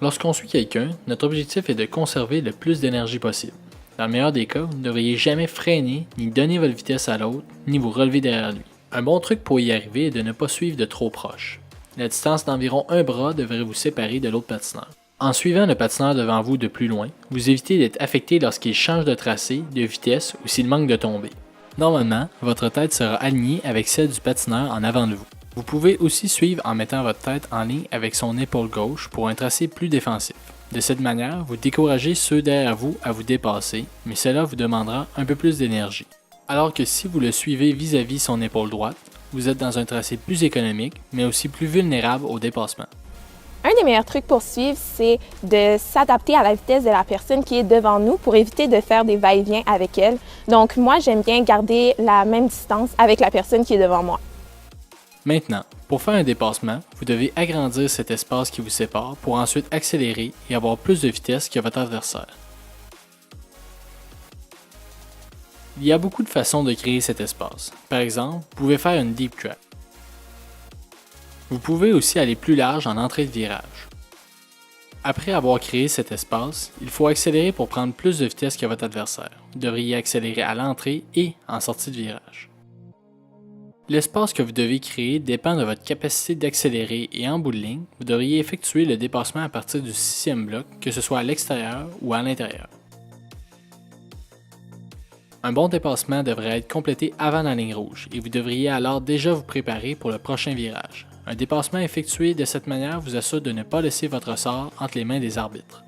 Lorsqu'on suit quelqu'un, notre objectif est de conserver le plus d'énergie possible. Dans le meilleur des cas, vous ne devriez jamais freiner, ni donner votre vitesse à l'autre, ni vous relever derrière lui. Un bon truc pour y arriver est de ne pas suivre de trop proche. La distance d'environ un bras devrait vous séparer de l'autre patineur. En suivant le patineur devant vous de plus loin, vous évitez d'être affecté lorsqu'il change de tracé, de vitesse ou s'il manque de tomber. Normalement, votre tête sera alignée avec celle du patineur en avant de vous. Vous pouvez aussi suivre en mettant votre tête en ligne avec son épaule gauche pour un tracé plus défensif. De cette manière, vous découragez ceux derrière vous à vous dépasser, mais cela vous demandera un peu plus d'énergie. Alors que si vous le suivez vis-à-vis son épaule droite, vous êtes dans un tracé plus économique, mais aussi plus vulnérable au dépassement. Un des meilleurs trucs pour suivre, c'est de s'adapter à la vitesse de la personne qui est devant nous pour éviter de faire des va-et-vient avec elle. Donc moi, j'aime bien garder la même distance avec la personne qui est devant moi. Maintenant, pour faire un dépassement, vous devez agrandir cet espace qui vous sépare pour ensuite accélérer et avoir plus de vitesse que votre adversaire. Il y a beaucoup de façons de créer cet espace. Par exemple, vous pouvez faire une deep track. Vous pouvez aussi aller plus large en entrée de virage. Après avoir créé cet espace, il faut accélérer pour prendre plus de vitesse que votre adversaire. Vous devriez accélérer à l'entrée et en sortie de virage. L'espace que vous devez créer dépend de votre capacité d'accélérer et en bout de ligne, vous devriez effectuer le dépassement à partir du 6e bloc, que ce soit à l'extérieur ou à l'intérieur. Un bon dépassement devrait être complété avant la ligne rouge et vous devriez alors déjà vous préparer pour le prochain virage. Un dépassement effectué de cette manière vous assure de ne pas laisser votre sort entre les mains des arbitres.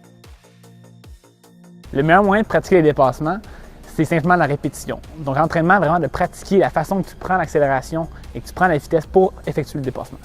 Le meilleur moyen de pratiquer les dépassements, c'est simplement la répétition. Donc l'entraînement, vraiment de pratiquer la façon que tu prends l'accélération et que tu prends la vitesse pour effectuer le dépassement.